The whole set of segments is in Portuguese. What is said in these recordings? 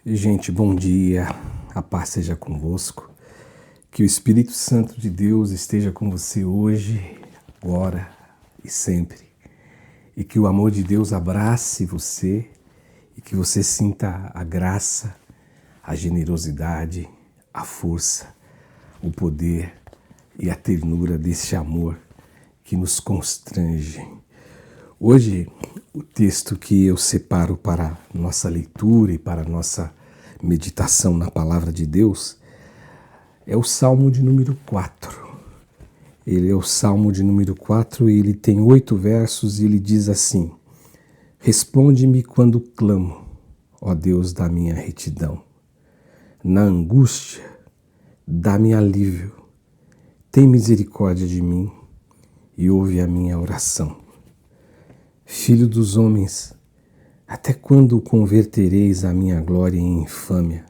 Gente, bom dia, a paz seja convosco, que o Espírito Santo de Deus esteja com você hoje, agora e sempre, e que o amor de Deus abrace você e que você sinta a graça, a generosidade, a força, o poder e a ternura desse amor que nos constrange. Hoje, o texto que eu separo para nossa leitura e para nossa meditação na Palavra de Deus é o Salmo de número 4. Ele é o Salmo de número 4 e ele tem 8 versos e ele diz assim: Responde-me quando clamo, ó Deus da minha retidão. Na angústia, dá-me alívio. Tem misericórdia de mim e ouve a minha oração. Filho dos homens, até quando convertereis a minha glória em infâmia?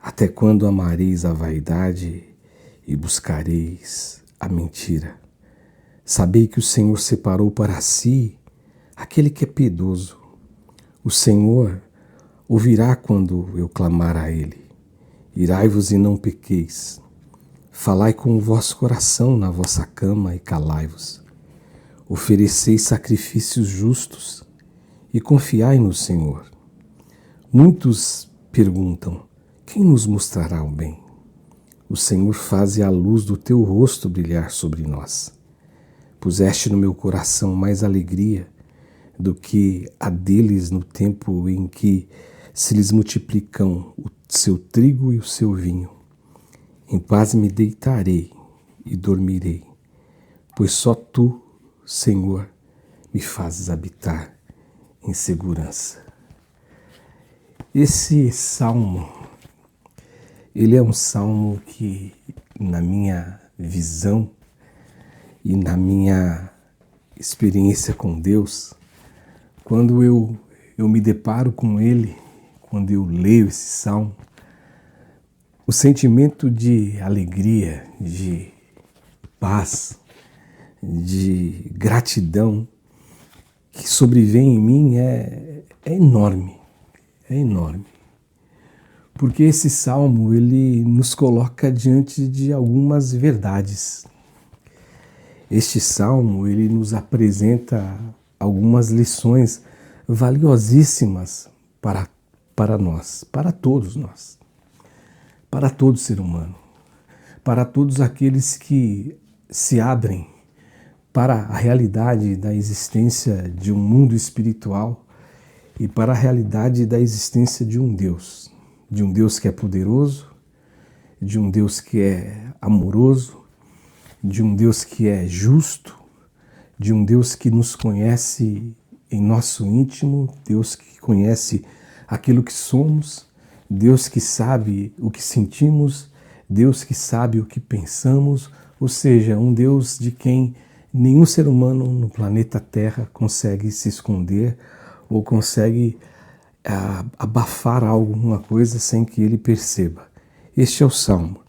Até quando amareis a vaidade e buscareis a mentira? Sabei que o Senhor separou para si aquele que é piedoso. O Senhor ouvirá quando eu clamar a Ele. Irai-vos e não pequeis. Falai com o vosso coração na vossa cama e calai-vos. Ofereceis sacrifícios justos e confiai no Senhor. Muitos perguntam: quem nos mostrará o bem? O Senhor faze a luz do teu rosto brilhar sobre nós. Puseste no meu coração mais alegria do que a deles no tempo em que se lhes multiplicam o seu trigo e o seu vinho. Em paz me deitarei e dormirei, pois só tu, Senhor, me fazes habitar em segurança. Esse salmo, ele é um salmo que, na minha visão e na minha experiência com Deus, quando eu me deparo com ele, quando eu leio esse salmo, o sentimento de alegria, de paz, de gratidão que sobrevém em mim é enorme, é enorme. Porque esse salmo, ele nos coloca diante de algumas verdades. Este salmo, ele nos apresenta algumas lições valiosíssimas para nós, para todos nós, para todo ser humano, para todos aqueles que se abrem para a realidade da existência de um mundo espiritual e para a realidade da existência de um Deus que é poderoso, de um Deus que é amoroso, de um Deus que é justo, de um Deus que nos conhece em nosso íntimo, Deus que conhece aquilo que somos, Deus que sabe o que sentimos, Deus que sabe o que pensamos, ou seja, um Deus de quem nenhum ser humano no planeta Terra consegue se esconder ou consegue abafar alguma coisa sem que ele perceba. Este é o Salmo.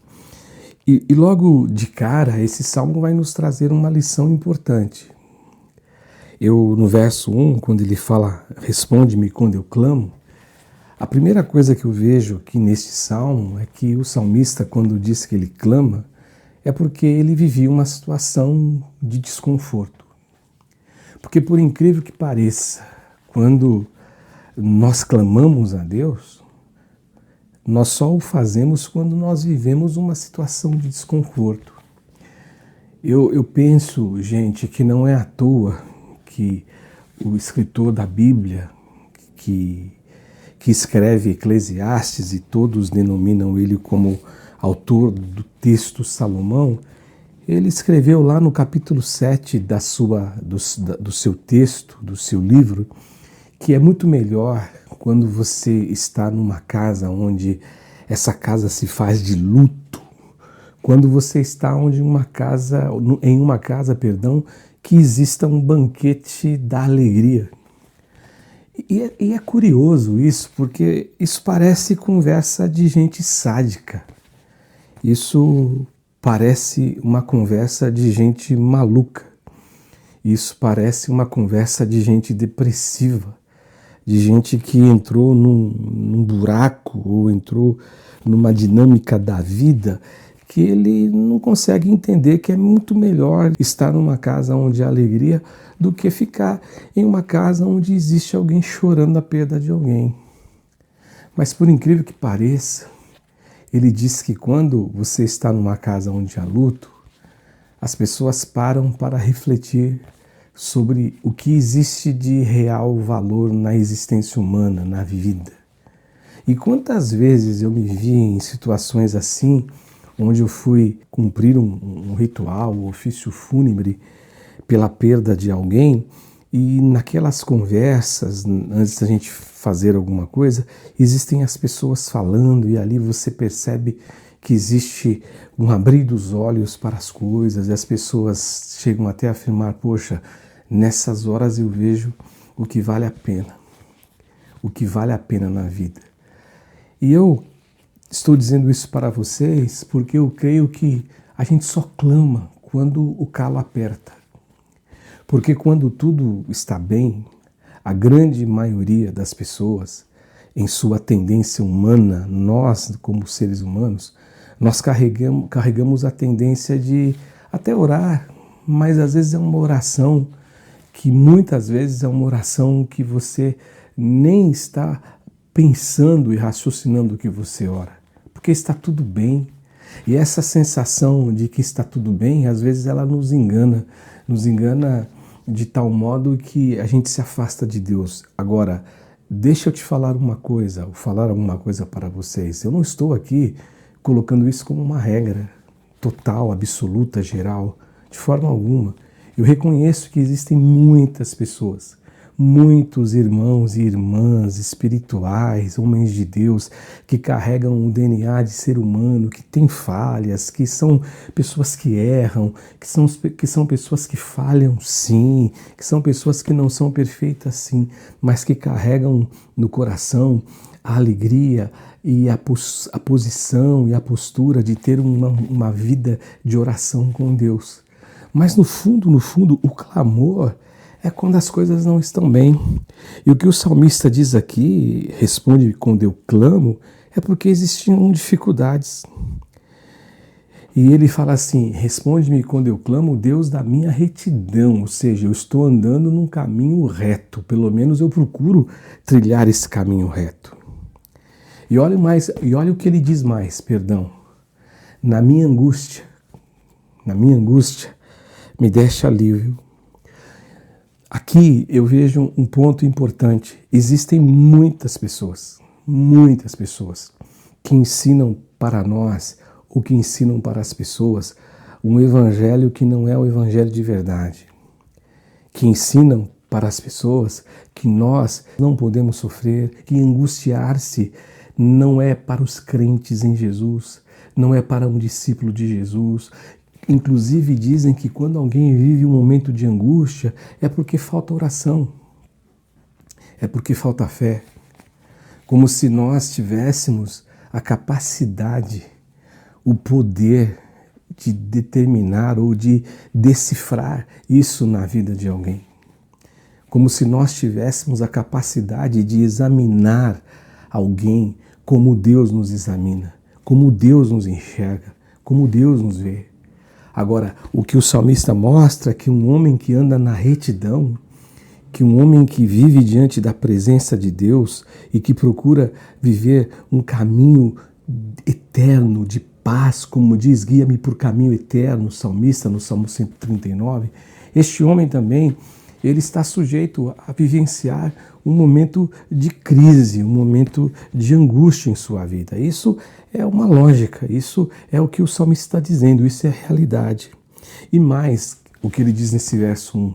E logo de cara, esse Salmo vai nos trazer uma lição importante. No verso 1, quando ele fala, responde-me quando eu clamo, a primeira coisa que eu vejo aqui neste Salmo é que o salmista, quando diz que ele clama, é porque ele vivia uma situação de desconforto. Porque, por incrível que pareça, quando nós clamamos a Deus, nós só o fazemos quando nós vivemos uma situação de desconforto. Eu penso, gente, que não é à toa que o escritor da Bíblia, que escreve Eclesiastes, e todos denominam ele como autor do texto Salomão, ele escreveu lá no capítulo 7 do seu texto, do seu livro, que é muito melhor quando você está numa casa onde essa casa se faz de luto, quando você está em uma casa, que exista um banquete da alegria. E é curioso isso, porque isso parece conversa de gente sádica. Isso parece uma conversa de gente maluca. Isso parece uma conversa de gente depressiva, de gente que entrou num buraco ou entrou numa dinâmica da vida que ele não consegue entender que é muito melhor estar numa casa onde há alegria do que ficar em uma casa onde existe alguém chorando a perda de alguém. Mas por incrível que pareça, ele diz que quando você está numa casa onde há luto, as pessoas param para refletir sobre o que existe de real valor na existência humana, na vida. E quantas vezes eu me vi em situações assim, onde eu fui cumprir um ritual, um ofício fúnebre pela perda de alguém, e naquelas conversas, antes da gente fazer alguma coisa, existem as pessoas falando e ali você percebe que existe um abrir dos olhos para as coisas e as pessoas chegam até a afirmar, poxa, nessas horas eu vejo o que vale a pena na vida. E eu estou dizendo isso para vocês porque eu creio que a gente só clama quando o calo aperta. Porque quando tudo está bem, a grande maioria das pessoas, em sua tendência humana, nós como seres humanos, nós carregamos a tendência de até orar, mas às vezes é uma oração que muitas vezes é uma oração que você nem está pensando e raciocinando que você ora, porque está tudo bem. E essa sensação de que está tudo bem, às vezes ela nos engana de tal modo que a gente se afasta de Deus. Agora, deixa eu te falar alguma coisa para vocês. Eu não estou aqui colocando isso como uma regra total, absoluta, geral, de forma alguma. Eu reconheço que existem muitas pessoas, muitos irmãos e irmãs espirituais, homens de Deus, que carregam o DNA de ser humano, que têm falhas, que são pessoas que erram, que são pessoas que falham sim, que são pessoas que não são perfeitas sim, mas que carregam no coração a alegria e a posição e a postura de ter uma vida de oração com Deus. Mas no fundo, o clamor é quando as coisas não estão bem. E o que o salmista diz aqui, responde quando eu clamo, é porque existiam dificuldades. E ele fala assim, responde-me quando eu clamo, Deus da minha retidão, ou seja, eu estou andando num caminho reto, pelo menos eu procuro trilhar esse caminho reto. E olha o que ele diz mais, na minha angústia, me deste alívio. Aqui eu vejo um ponto importante. Existem muitas pessoas que ensinam para nós, ou que ensinam para as pessoas, um evangelho que não é o evangelho de verdade. Que ensinam para as pessoas que nós não podemos sofrer, que angustiar-se não é para os crentes em Jesus, não é para um discípulo de Jesus. Inclusive dizem que quando alguém vive um momento de angústia é porque falta oração, é porque falta fé. Como se nós tivéssemos a capacidade, o poder de determinar ou de decifrar isso na vida de alguém. Como se nós tivéssemos a capacidade de examinar alguém como Deus nos examina, como Deus nos enxerga, como Deus nos vê. Agora, o que o salmista mostra é que um homem que anda na retidão, que um homem que vive diante da presença de Deus e que procura viver um caminho eterno de paz, como diz, guia-me por caminho eterno, o salmista no Salmo 139, este homem também, ele está sujeito a vivenciar um momento de crise, um momento de angústia em sua vida. Isso é uma lógica, isso é o que o salmista está dizendo, isso é realidade. E mais, o que ele diz nesse verso 1,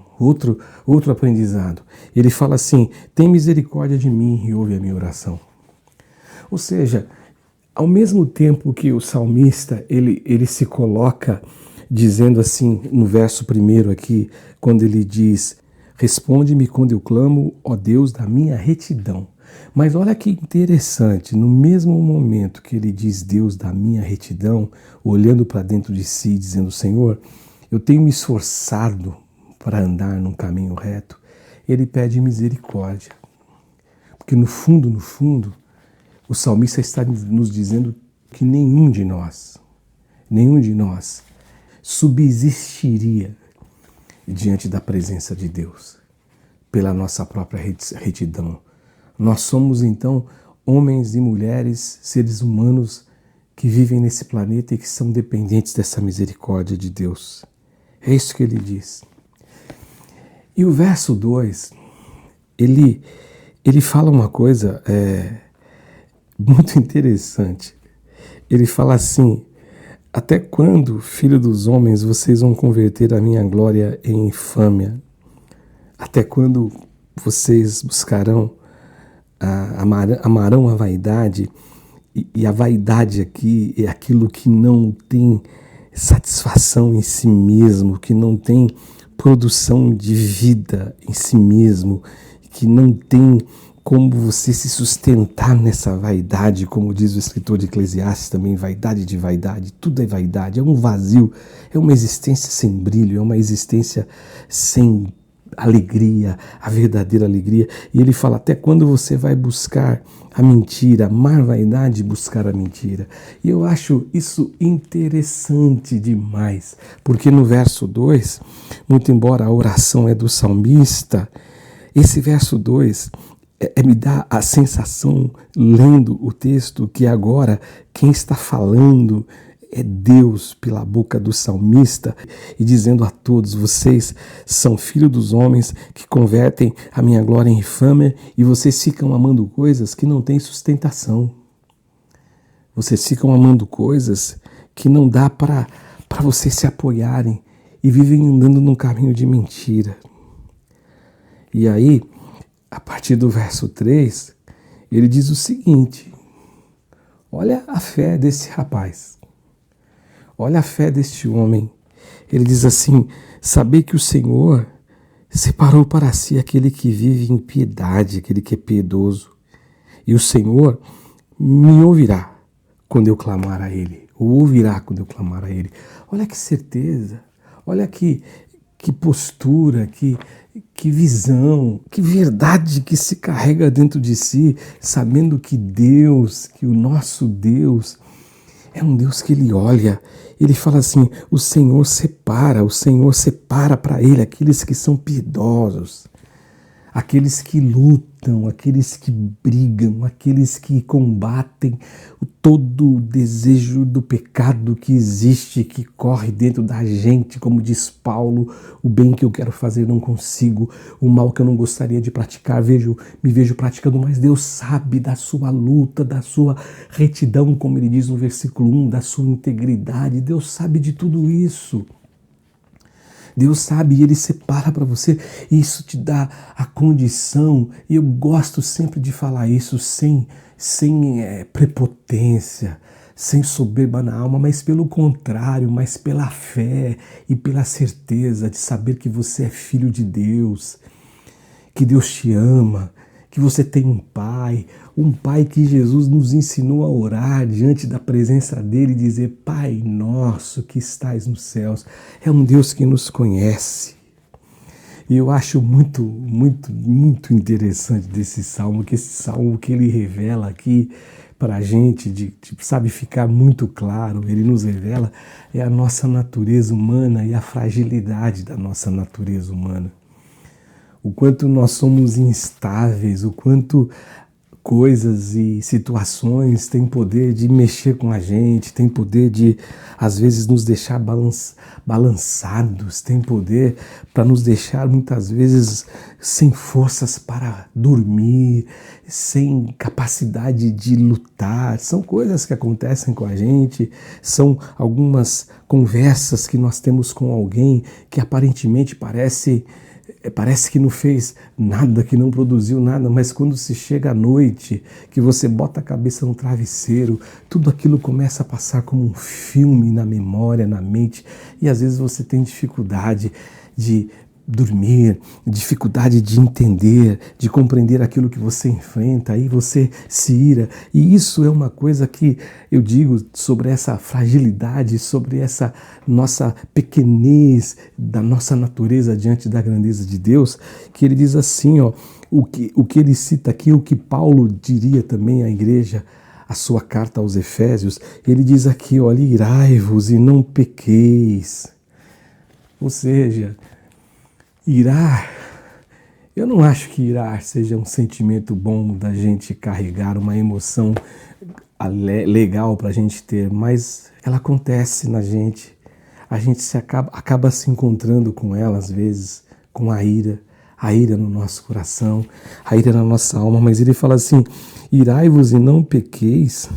outro aprendizado. Ele fala assim, tem misericórdia de mim e ouve a minha oração. Ou seja, ao mesmo tempo que o salmista ele se coloca dizendo assim, no verso 1 aqui, quando ele diz, responde-me quando eu clamo, ó Deus da minha retidão. Mas olha que interessante, no mesmo momento que ele diz Deus da minha retidão, olhando para dentro de si, dizendo, Senhor, eu tenho me esforçado para andar num caminho reto, ele pede misericórdia. Porque no fundo, o salmista está nos dizendo que nenhum de nós subsistiria diante da presença de Deus, pela nossa própria retidão. Nós somos, então, homens e mulheres, seres humanos que vivem nesse planeta e que são dependentes dessa misericórdia de Deus. É isso que ele diz. E o verso 2, ele fala uma coisa muito interessante. Ele fala assim: até quando, filho dos homens, vocês vão converter a minha glória em infâmia? Até quando vocês buscarão, amarão a vaidade? E a vaidade aqui é aquilo que não tem satisfação em si mesmo, que não tem produção de vida em si mesmo, que não tem como você se sustentar nessa vaidade, como diz o escritor de Eclesiastes também, vaidade de vaidade, tudo é vaidade, é um vazio, é uma existência sem brilho, é uma existência sem alegria, a verdadeira alegria. E ele fala: até quando você vai buscar a mentira, amar a vaidade e buscar a mentira? E eu acho isso interessante demais, porque no verso 2, muito embora a oração é do salmista, esse verso 2 me dá a sensação, lendo o texto, que agora quem está falando é Deus pela boca do salmista e dizendo a todos: vocês são filhos dos homens que convertem a minha glória em infâmia e vocês ficam amando coisas que não têm sustentação. Vocês ficam amando coisas que não dá para vocês se apoiarem e vivem andando num caminho de mentira. E aí, a partir do verso 3, ele diz o seguinte: olha a fé desse rapaz. Olha a fé deste homem. Ele diz assim: saber que o Senhor separou para si aquele que vive em piedade, aquele que é piedoso. E o Senhor me ouvirá quando eu clamar a Ele. Ou ouvirá quando eu clamar a Ele. Olha que certeza. Olha que postura, que visão, que verdade que se carrega dentro de si, sabendo que Deus, que o nosso Deus, é um Deus que Ele olha. Ele fala assim: o Senhor separa para Ele aqueles que são piedosos, aqueles que lutam, aqueles que brigam, aqueles que combatem todo o desejo do pecado que existe, que corre dentro da gente, como diz Paulo: o bem que eu quero fazer não consigo, o mal que eu não gostaria de praticar me vejo praticando. Mas Deus sabe da sua luta, da sua retidão, como ele diz no versículo 1, da sua integridade. Deus sabe de tudo isso. Deus sabe e Ele separa para você. Isso te dá a condição, e eu gosto sempre de falar isso, sem prepotência, sem soberba na alma, mas pelo contrário, mas pela fé e pela certeza de saber que você é filho de Deus, que Deus te ama, que você tem um Pai que Jesus nos ensinou a orar diante da presença dEle e dizer: Pai nosso que estais nos céus. É um Deus que nos conhece. E eu acho muito, muito, muito interessante desse salmo, que esse salmo que ele revela aqui para a gente, sabe, ficar muito claro, ele nos revela é a nossa natureza humana e a fragilidade da nossa natureza humana. O quanto nós somos instáveis, o quanto coisas e situações têm poder de mexer com a gente, têm poder de, às vezes, nos deixar balançados, têm poder para nos deixar, muitas vezes, sem forças para dormir, sem capacidade de lutar. São coisas que acontecem com a gente, são algumas conversas que nós temos com alguém que aparentemente parece que não fez nada, que não produziu nada, mas quando se chega à noite, que você bota a cabeça no travesseiro, tudo aquilo começa a passar como um filme na memória, na mente, e às vezes você tem dificuldade de dormir, dificuldade de entender, de compreender aquilo que você enfrenta, aí você se ira. E isso é uma coisa que eu digo sobre essa fragilidade, sobre essa nossa pequenez da nossa natureza diante da grandeza de Deus, que ele diz assim, o que ele cita aqui, o que Paulo diria também à igreja, a sua carta aos Efésios, ele diz aqui, olha, irai-vos e não pequeis. Ou seja, irar, eu não acho que irar seja um sentimento bom da gente carregar, uma emoção legal para a gente ter, mas ela acontece na gente. A gente acaba se encontrando com ela às vezes, com a ira no nosso coração, a ira na nossa alma, mas ele fala assim, irai-vos e não pequeis,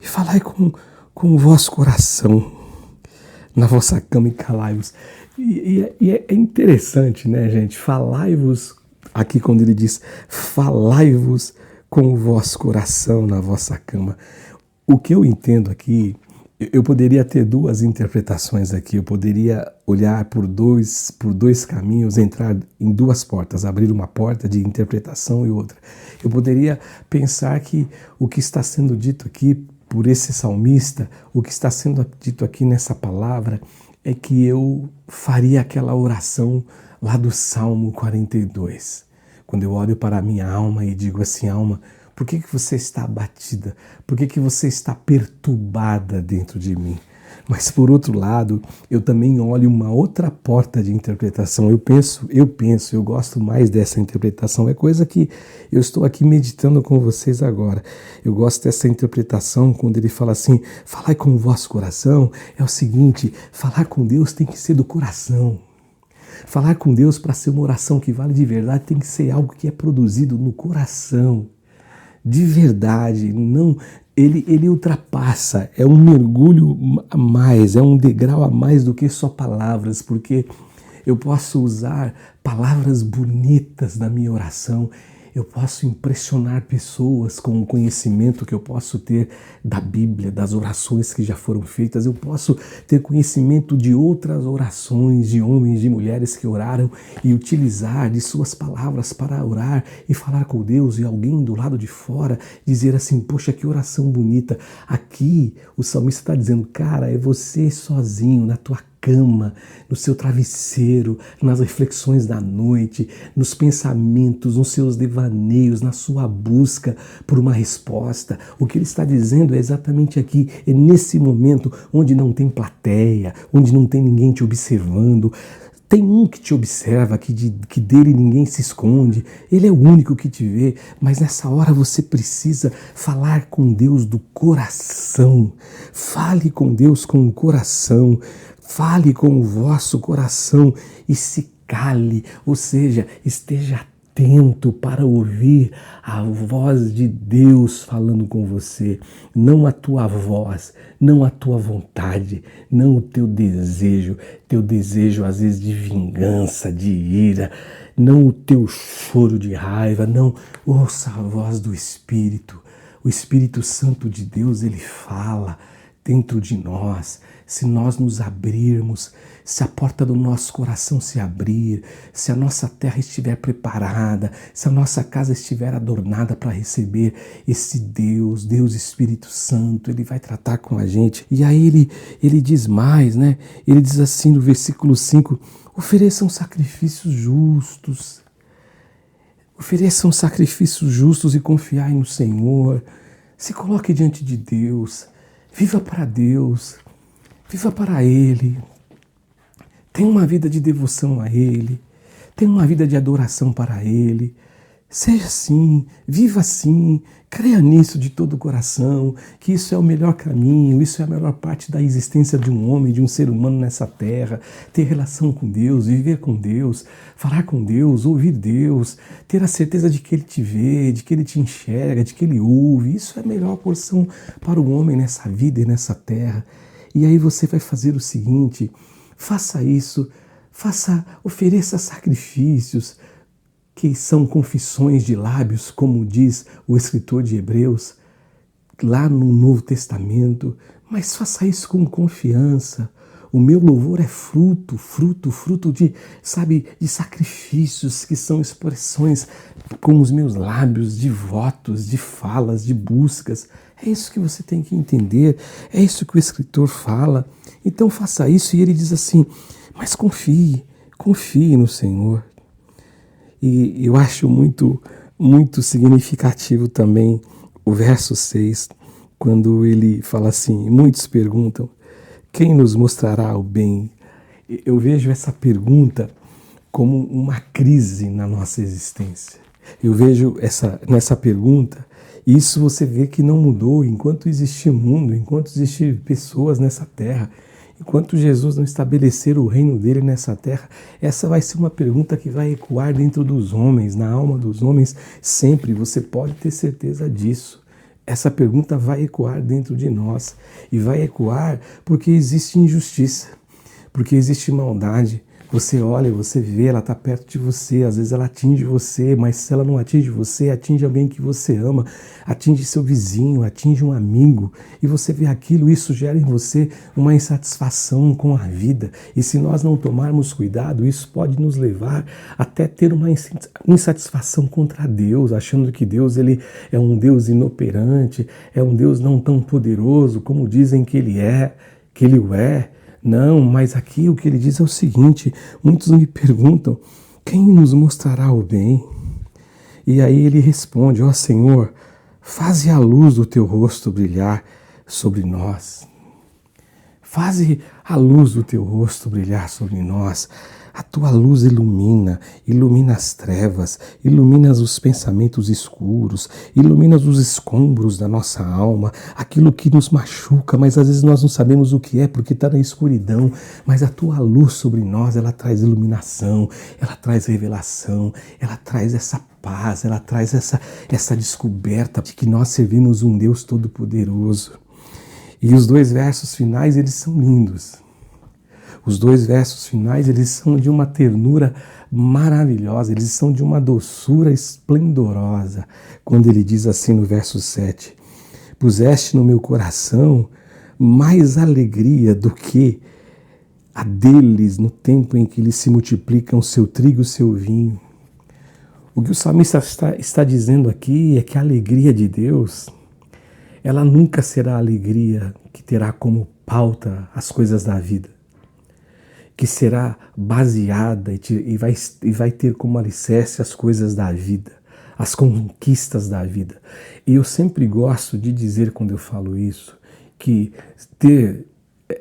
e falai com o vosso coração na vossa cama e calai-vos. E é interessante, né, gente? Falai-vos, aqui quando ele diz, falai-vos com o vosso coração na vossa cama. O que eu entendo aqui, eu poderia ter duas interpretações aqui, eu poderia olhar por dois caminhos, entrar em duas portas, abrir uma porta de interpretação e outra. Eu poderia pensar que o que está sendo dito aqui por esse salmista, o que está sendo dito aqui nessa palavra, é que eu faria aquela oração lá do Salmo 42. Quando eu olho para a minha alma e digo assim, alma, por que você está abatida? Por que você está perturbada dentro de mim? Mas por outro lado, eu também olho uma outra porta de interpretação. Eu gosto mais dessa interpretação. É coisa que eu estou aqui meditando com vocês agora. Eu gosto dessa interpretação quando ele fala assim, falar com o vosso coração. É o seguinte, falar com Deus tem que ser do coração. Falar com Deus para ser uma oração que vale de verdade tem que ser algo que é produzido no coração. De verdade, não, ele ultrapassa, é um mergulho a mais, é um degrau a mais do que só palavras, porque eu posso usar palavras bonitas na minha oração, eu posso impressionar pessoas com o conhecimento que eu posso ter da Bíblia, das orações que já foram feitas. Eu posso ter conhecimento de outras orações, de homens, de mulheres que oraram e utilizar de suas palavras para orar e falar com Deus e alguém do lado de fora dizer assim, poxa, que oração bonita. Aqui o salmista está dizendo, cara, é você sozinho na tua cama, no seu travesseiro, nas reflexões da noite, nos pensamentos, nos seus devaneios, na sua busca por uma resposta. O que ele está dizendo é exatamente aqui, é nesse momento onde não tem plateia, onde não tem ninguém te observando. Tem um que te observa, que dele ninguém se esconde, ele é o único que te vê, mas nessa hora você precisa falar com Deus do coração. Fale com Deus com o coração, fale com o vosso coração e se cale, ou seja, esteja atento para ouvir a voz de Deus falando com você, não a tua voz, não a tua vontade, não o teu desejo às vezes de vingança, de ira, não o teu choro de raiva, não, ouça a voz do Espírito. O Espírito Santo de Deus, ele fala dentro de nós, se nós nos abrirmos, se a porta do nosso coração se abrir, se a nossa terra estiver preparada, se a nossa casa estiver adornada para receber esse Deus Espírito Santo, ele vai tratar com a gente. E aí ele diz mais, né? Ele diz assim no versículo 5, ofereçam sacrifícios justos. Ofereçam sacrifícios justos e confiai no Senhor. Se coloque diante de Deus. Viva para Deus, viva para Ele, tenha uma vida de devoção a Ele, tenha uma vida de adoração para Ele. Seja assim, viva assim, creia nisso de todo o coração, que isso é o melhor caminho, isso é a melhor parte da existência de um homem, de um ser humano nessa terra. Ter relação com Deus, viver com Deus, falar com Deus, ouvir Deus, ter a certeza de que Ele te vê, de que Ele te enxerga, de que Ele ouve. Isso é a melhor porção para o homem nessa vida e nessa terra. E aí você vai fazer o seguinte, faça isso, ofereça sacrifícios, que são confissões de lábios, como diz o escritor de Hebreus, lá no Novo Testamento, mas faça isso com confiança. O meu louvor é fruto de sacrifícios, que são expressões com os meus lábios, de votos, de falas, de buscas. É isso que você tem que entender, é isso que o escritor fala. Então faça isso, e ele diz assim, mas confie no Senhor. E eu acho muito significativo também o verso 6, quando ele fala assim: muitos perguntam, quem nos mostrará o bem? Eu vejo essa pergunta como uma crise na nossa existência. Eu vejo nessa pergunta, isso você vê que não mudou enquanto existir mundo, enquanto existir pessoas nessa terra, enquanto Jesus não estabelecer o reino dele nessa terra. Essa vai ser uma pergunta que vai ecoar dentro dos homens, na alma dos homens, sempre. Você pode ter certeza disso. Essa pergunta vai ecoar dentro de nós. E vai ecoar porque existe injustiça, porque existe maldade. Você olha, você vê, ela está perto de você, às vezes ela atinge você, mas se ela não atinge você, atinge alguém que você ama, atinge seu vizinho, atinge um amigo, e você vê aquilo, isso gera em você uma insatisfação com a vida. E se nós não tomarmos cuidado, isso pode nos levar até ter uma insatisfação contra Deus, achando que Deus ele é um Deus inoperante, é um Deus não tão poderoso como dizem que Ele é, que Ele o é. Não, mas aqui o que ele diz é o seguinte: muitos me perguntam, quem nos mostrará o bem? E aí ele responde: ó Senhor, faze a luz do teu rosto brilhar sobre nós. Faze a luz do teu rosto brilhar sobre nós. A tua luz ilumina as trevas, ilumina os pensamentos escuros, ilumina os escombros da nossa alma, aquilo que nos machuca, mas às vezes nós não sabemos o que é porque está na escuridão, mas a tua luz sobre nós, ela traz iluminação, ela traz revelação, ela traz essa paz, ela traz essa descoberta de que nós servimos um Deus Todo-Poderoso. E os dois versos finais, eles são lindos. Os dois versos finais, eles são de uma ternura maravilhosa, eles são de uma doçura esplendorosa. Quando ele diz assim no verso 7, puseste no meu coração mais alegria do que a deles no tempo em que eles se multiplicam o seu trigo e o seu vinho. O que o salmista está dizendo aqui é que a alegria de Deus, ela nunca será a alegria que terá como pauta as coisas da vida, que será baseada e vai ter como alicerce as coisas da vida, as conquistas da vida. E eu sempre gosto de dizer, quando eu falo isso, que ter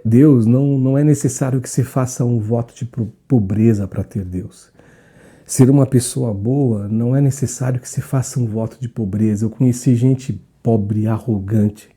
Deus não é necessário que você faça um voto de pobreza para ter Deus. Ser uma pessoa boa não é necessário que você faça um voto de pobreza. Eu conheci gente pobre, arrogante.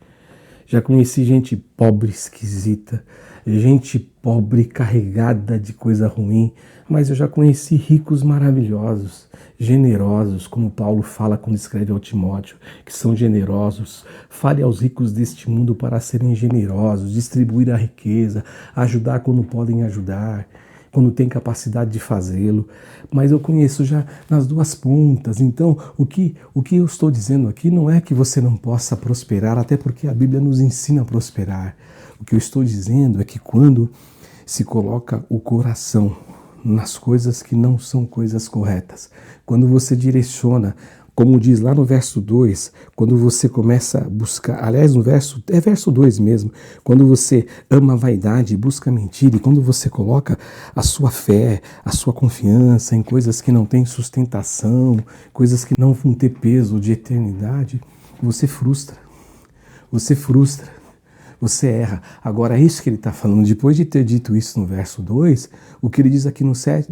Já conheci gente pobre, esquisita, gente pobre, carregada de coisa ruim, mas eu já conheci ricos maravilhosos, generosos, como Paulo fala quando escreve ao Timóteo, que são generosos. Fale aos ricos deste mundo para serem generosos, distribuir a riqueza, ajudar quando podem ajudar, quando tem capacidade de fazê-lo. Mas eu conheço já nas duas pontas. Então, o que eu estou dizendo aqui não é que você não possa prosperar, até porque a Bíblia nos ensina a prosperar. O que eu estou dizendo é que quando se coloca o coração nas coisas que não são coisas corretas, quando você direciona, como diz lá no verso 2, quando você começa a buscar, aliás, verso 2 mesmo, quando você ama a vaidade, busca mentira, e quando você coloca a sua fé, a sua confiança em coisas que não têm sustentação, coisas que não vão ter peso de eternidade, você frustra, você erra. Agora, é isso que ele está falando. Depois de ter dito isso no verso 2, o que ele diz aqui no 7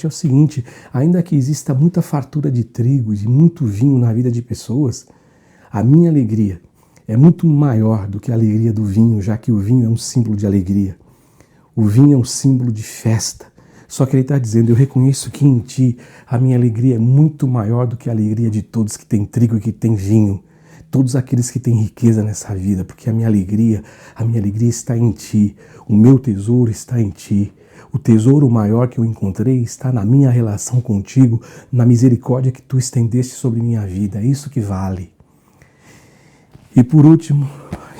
é o seguinte: ainda que exista muita fartura de trigo e de muito vinho na vida de pessoas, a minha alegria é muito maior do que a alegria do vinho, já que o vinho é um símbolo de alegria. O vinho é um símbolo de festa. Só que ele está dizendo: eu reconheço que em ti a minha alegria é muito maior do que a alegria de todos que têm trigo e que têm vinho. Todos aqueles que têm riqueza nessa vida, porque a minha alegria está em ti, o meu tesouro está em ti. O tesouro maior que eu encontrei está na minha relação contigo, na misericórdia que tu estendeste sobre minha vida. É isso que vale. E por último,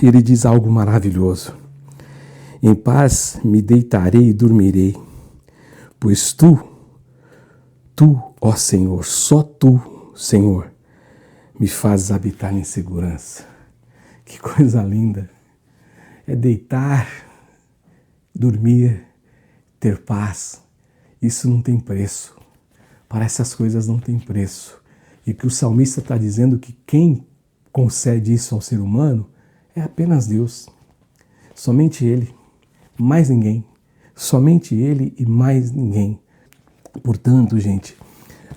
ele diz algo maravilhoso: em paz me deitarei e dormirei, pois tu, ó Senhor, só tu, Senhor, me fazes habitar em segurança. Que coisa linda! É deitar, dormir, ter paz. Isso não tem preço, para essas coisas não tem preço. E que o salmista está dizendo que quem concede isso ao ser humano é apenas Deus. Somente Ele, mais ninguém. Somente Ele e mais ninguém. Portanto, gente,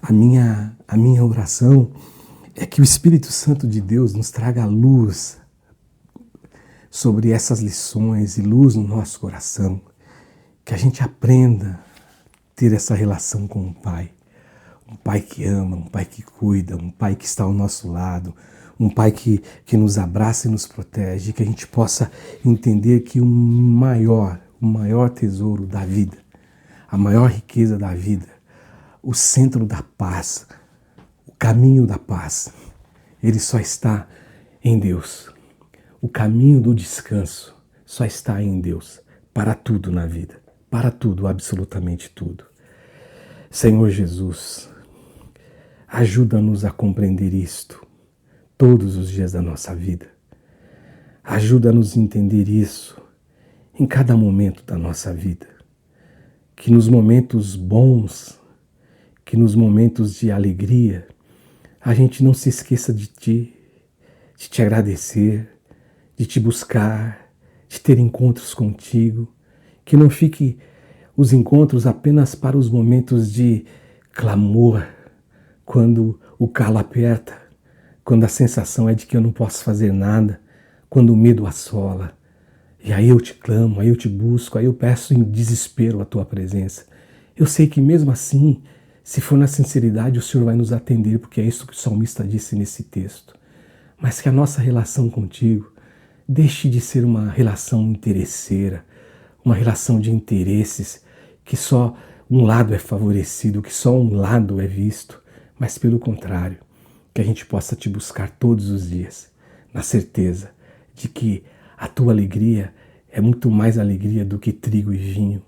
a minha oração é que o Espírito Santo de Deus nos traga luz sobre essas lições e luz no nosso coração. Que a gente aprenda a ter essa relação com o Pai. Um Pai que ama, um Pai que cuida, um Pai que está ao nosso lado, um Pai que nos abraça e nos protege, que a gente possa entender que o maior tesouro da vida, a maior riqueza da vida, o centro da paz, o caminho da paz, ele só está em Deus. O caminho do descanso só está em Deus, para tudo na vida, para tudo, absolutamente tudo. Senhor Jesus, ajuda-nos a compreender isto todos os dias da nossa vida. Ajuda-nos a entender isso em cada momento da nossa vida. Que nos momentos bons, que nos momentos de alegria, a gente não se esqueça de te agradecer, de te buscar, de ter encontros contigo. Que não fique os encontros apenas para os momentos de clamor, quando o calo aperta, quando a sensação é de que eu não posso fazer nada, quando o medo assola. E aí eu te clamo, aí eu te busco, aí eu peço em desespero a tua presença. Eu sei que mesmo assim, se for na sinceridade, o Senhor vai nos atender, porque é isso que o salmista disse nesse texto. Mas que a nossa relação contigo deixe de ser uma relação interesseira, uma relação de interesses, que só um lado é favorecido, que só um lado é visto, mas pelo contrário, que a gente possa te buscar todos os dias, na certeza de que a tua alegria é muito mais alegria do que trigo e vinho,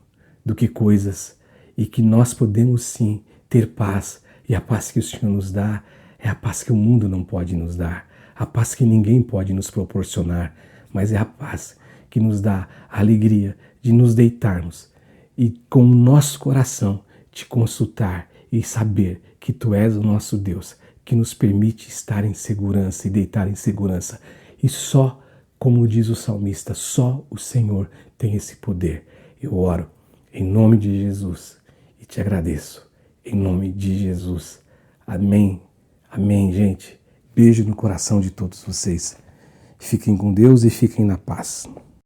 do que coisas, e que nós podemos sim ter paz, e a paz que o Senhor nos dá é a paz que o mundo não pode nos dar, a paz que ninguém pode nos proporcionar, mas é a paz que nos dá a alegria de nos deitarmos e com o nosso coração te consultar e saber que Tu és o nosso Deus, que nos permite estar em segurança e deitar em segurança. E só, como diz o salmista, só o Senhor tem esse poder. Eu oro em nome de Jesus e te agradeço em nome de Jesus. Amém. Amém, gente. Beijo no coração de todos vocês. Fiquem com Deus e fiquem na paz.